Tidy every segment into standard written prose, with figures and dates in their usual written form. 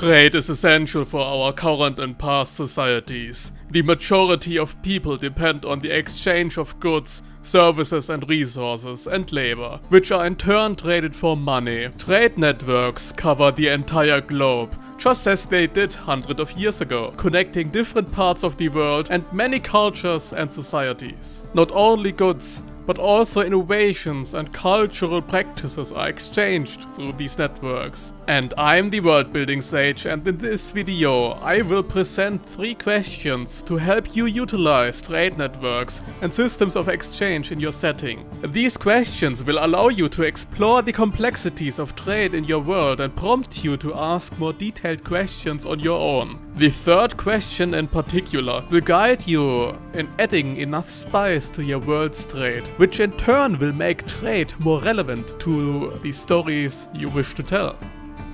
Trade is essential for our current and past societies. The majority of people depend on the exchange of goods, services and resources and labor, which are in turn traded for money. Trade networks cover the entire globe, just as they did hundreds of years ago, connecting different parts of the world and many cultures and societies. Not only goods, but also innovations and cultural practices are exchanged through these networks. And I'm the Worldbuilding Sage, and in this video I will present 3 questions to help you utilize trade networks and systems of exchange in your setting. These questions will allow you to explore the complexities of trade in your world and prompt you to ask more detailed questions on your own. The third question in particular will guide you in adding enough spice to your world's trade, which in turn will make trade more relevant to the stories you wish to tell.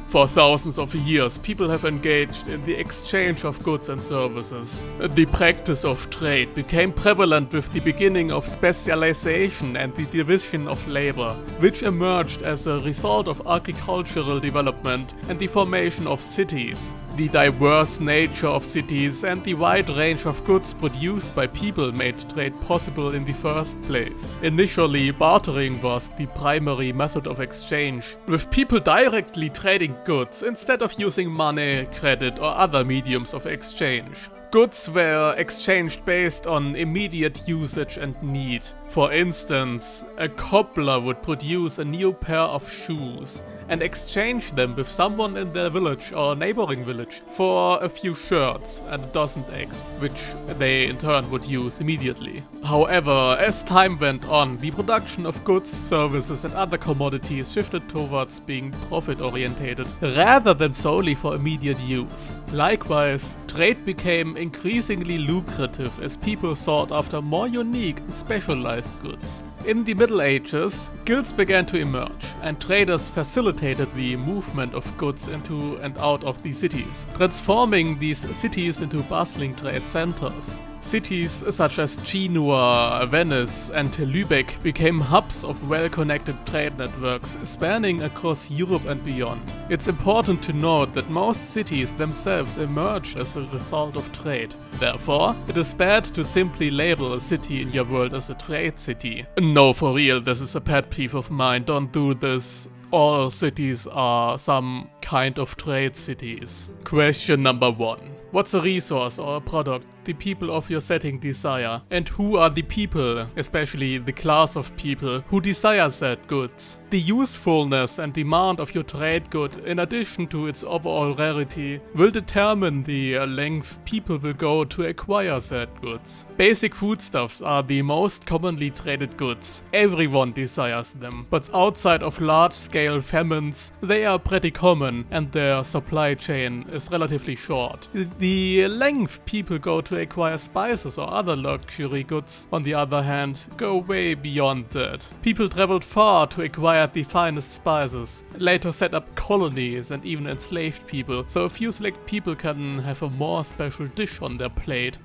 For thousands of years, people have engaged in the exchange of goods and services. The practice of trade became prevalent with the beginning of specialization and the division of labor, which emerged as a result of agricultural development and the formation of cities. The diverse nature of cities and the wide range of goods produced by people made trade possible in the first place. Initially, bartering was the primary method of exchange, with people directly trading goods instead of using money, credit or other mediums of exchange. Goods were exchanged based on immediate usage and need. For instance, a cobbler would produce a new pair of shoes and exchange them with someone in their village or neighboring village for a few shirts and a dozen eggs, which they in turn would use immediately. However, as time went on, the production of goods, services and other commodities shifted towards being profit-orientated rather than solely for immediate use. Likewise, trade became increasingly lucrative as people sought after more unique and specialized goods. In the Middle Ages, guilds began to emerge, and traders facilitated the movement of goods into and out of the cities, transforming these cities into bustling trade centers. Cities such as Genoa, Venice and Lübeck became hubs of well-connected trade networks spanning across Europe and beyond. It's important to note that most cities themselves emerged as a result of trade. Therefore, it is bad to simply label a city in your world as a trade city. No, for real, this is a pet peeve of mine, don't do this. All cities are some kind of trade cities. Question number 1. What's a resource or a product the people of your setting desire? And who are the people, especially the class of people, who desire said goods? The usefulness and demand of your trade good, in addition to its overall rarity, will determine the length people will go to acquire said goods. Basic foodstuffs are the most commonly traded goods. Everyone desires them, but outside of large-scale famines, they are pretty common and their supply chain is relatively short. The length people go to acquire spices or other luxury goods, on the other hand, go way beyond that. People traveled far to acquire the finest spices, later set up colonies and even enslaved people, so a few select people can have a more special dish on their plate.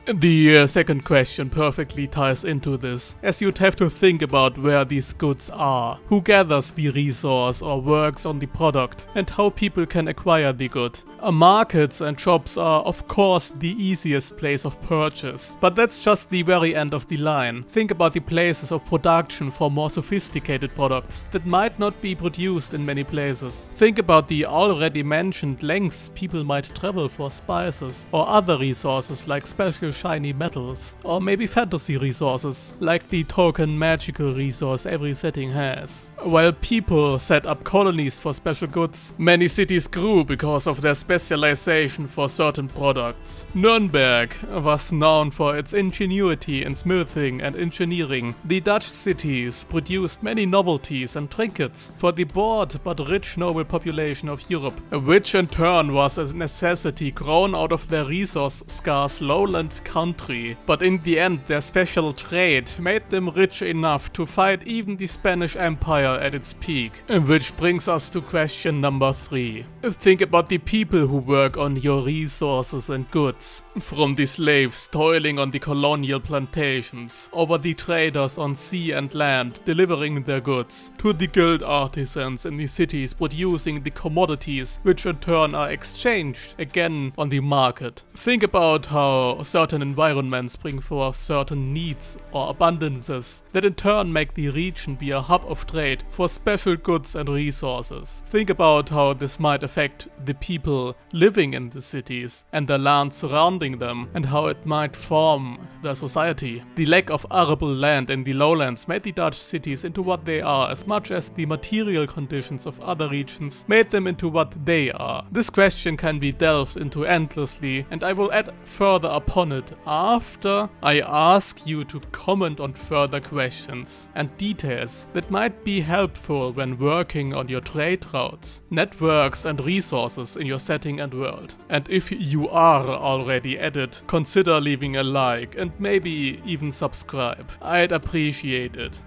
The second question perfectly ties into this, as you'd have to think about where these goods are, who gathers the resource or works on the product, and how people can acquire the good. Markets and shops are of course the easiest place of purchase, but that's just the very end of the line. Think about the places of production for more sophisticated products that might not be produced in many places. Think about the already mentioned lengths people might travel for spices or other resources like special shiny metals, or maybe fantasy resources, like the token magical resource every setting has. While people set up colonies for special goods, many cities grew because of their specialization for certain products. Nuremberg was known for its ingenuity in smithing and engineering. The Dutch cities produced many novelties and trinkets for the bored but rich noble population of Europe, which in turn was a necessity grown out of their resource-scarce lowland country, but in the end their special trade made them rich enough to fight even the Spanish Empire at its peak. Which brings us to question number 3. Think about the people people who work on your resources and goods. From the slaves toiling on the colonial plantations, over the traders on sea and land delivering their goods, to the guild artisans in the cities producing the commodities which in turn are exchanged again on the market. Think about how certain environments bring forth certain needs or abundances that in turn make the region be a hub of trade for special goods and resources. Think about how this might affect the people living in the cities and the land surrounding them, and how it might form their society. The lack of arable land in the lowlands made the Dutch cities into what they are as much as the material conditions of other regions made them into what they are. This question can be delved into endlessly, and I will add further upon it after I ask you to comment on further questions and details that might be helpful when working on your trade routes, networks and resources in your setting and world. And if you are already at it, consider leaving a like and maybe even subscribe. I'd appreciate it.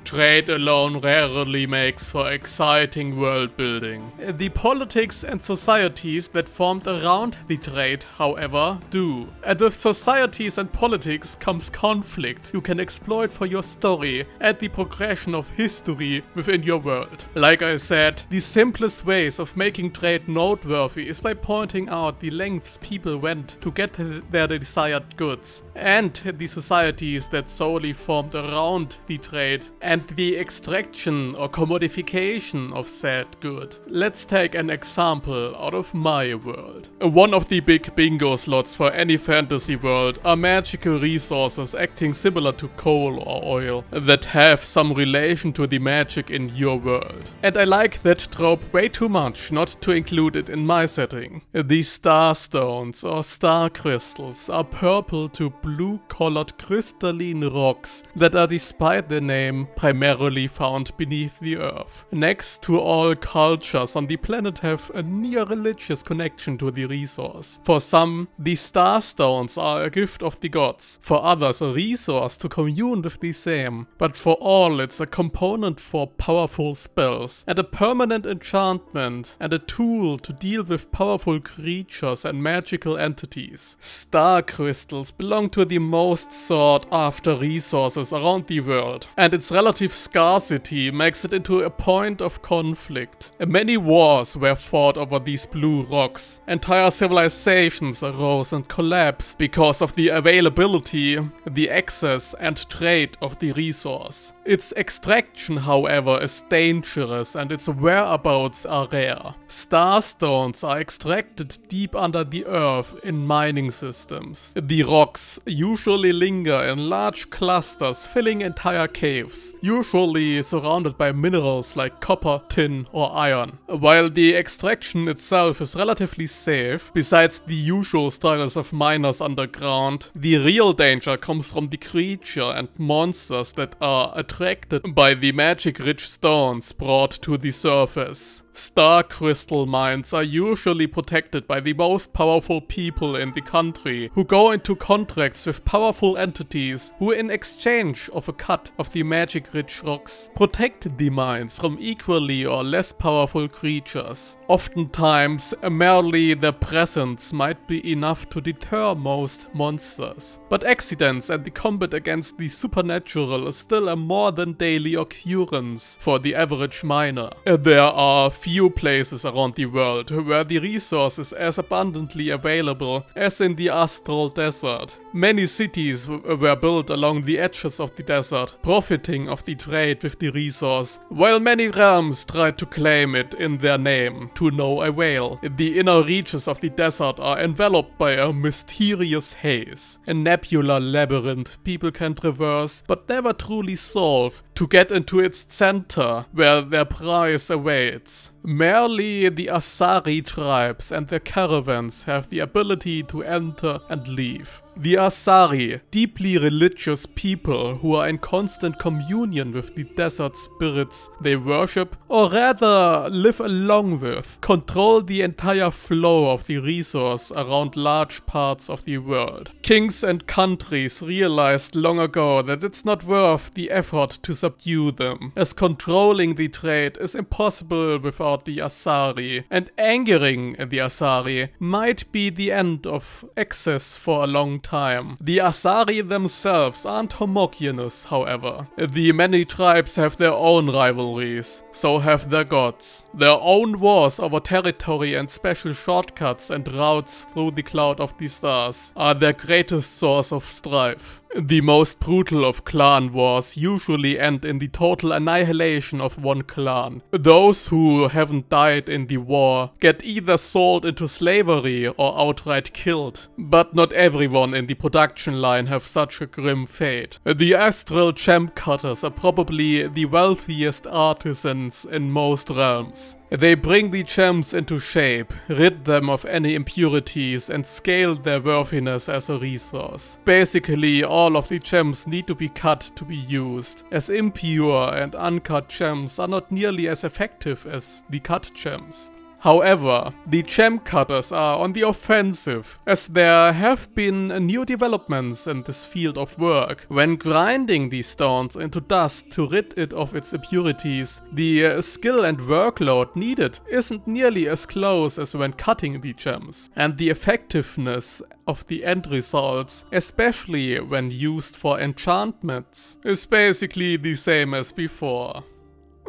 Trade alone rarely makes for exciting world building. The politics and societies that formed around the trade, however, do. And with societies and politics comes conflict you can exploit for your story and the progression of history within your world. Like I said, the simplest ways of making trade noteworthy is by pointing out the lengths people went to get their desired goods, and the societies that solely formed around the trade and the extraction or commodification of said good. Let's take an example out of my world. One of the big bingo slots for any fantasy world are magical resources acting similar to coal or oil that have some relation to the magic in your world. And I like that trope way too much not to include it in my setting. The star stones or star crystals are purple to blue colored crystalline rocks that are, despite their name, primarily found beneath the earth. Next to all cultures on the planet have a near religious connection to the resource. For some, the star stones are a gift of the gods, for others a resource to commune with the same, but for all it's a component for powerful spells, and a permanent enchantment, and a tool to deal with powerful creatures and magical entities. Star crystals belong to the most sought after resources around the world, and its relative scarcity makes it into a point of conflict. Many wars were fought over these blue rocks. Entire civilizations arose and collapsed because of the availability, the access and trade of the resource. Its extraction, however, is dangerous and its whereabouts are rare. Starstones are extracted deep under the earth in mining systems. The rocks usually linger in large clusters filling entire caves, usually surrounded by minerals like copper, tin or iron. While the extraction itself is relatively safe, besides the usual struggles of miners underground, the real danger comes from the creature and monsters that are attracted by the magic-rich stones brought to the surface. Star crystal mines are usually protected by the most powerful people in the country, who go into contracts with powerful entities who, in exchange of a cut of the magic-rich rocks, protect the mines from equally or less powerful creatures. Oftentimes, merely their presence might be enough to deter most monsters. But accidents and the combat against the supernatural is still a more than daily occurrence for the average miner. There are few places around the world where the resource is as abundantly available as in the astral desert. Many cities were built along the edges of the desert, profiting of the trade with the resource, while many realms tried to claim it in their name, to no avail. The inner reaches of the desert are enveloped by a mysterious haze, a nebular labyrinth people can traverse but never truly solve, to get into its center, where their prize awaits. Merely the Asari tribes and their caravans have the ability to enter and leave. The Asari, deeply religious people who are in constant communion with the desert spirits they worship, or rather live along with, control the entire flow of the resource around large parts of the world. Kings and countries realized long ago that it's not worth the effort to subdue them, as controlling the trade is impossible without the Asari, and angering the Asari might be the end of access for a long time. The Asari themselves aren't homogeneous, however. The many tribes have their own rivalries, so have their gods. Their own wars over territory and special shortcuts and routes through the cloud of the stars are their greatest source of strife. The most brutal of clan wars usually end in the total annihilation of one clan. Those who haven't died in the war get either sold into slavery or outright killed. But not everyone in the production line have such a grim fate. The astral gem cutters are probably the wealthiest artisans in most realms. They bring the gems into shape, rid them of any impurities, and scale their worthiness as a resource. Basically, all of the gems need to be cut to be used, as impure and uncut gems are not nearly as effective as the cut gems. However, the gem cutters are on the offensive, as there have been new developments in this field of work. When grinding these stones into dust to rid it of its impurities, the skill and workload needed isn't nearly as close as when cutting the gems, and the effectiveness of the end results, especially when used for enchantments, is basically the same as before.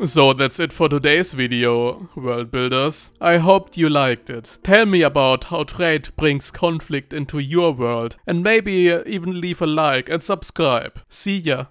So that's it for today's video, world builders. I hoped you liked it. Tell me about how trade brings conflict into your world, and maybe even leave a like and subscribe. See ya!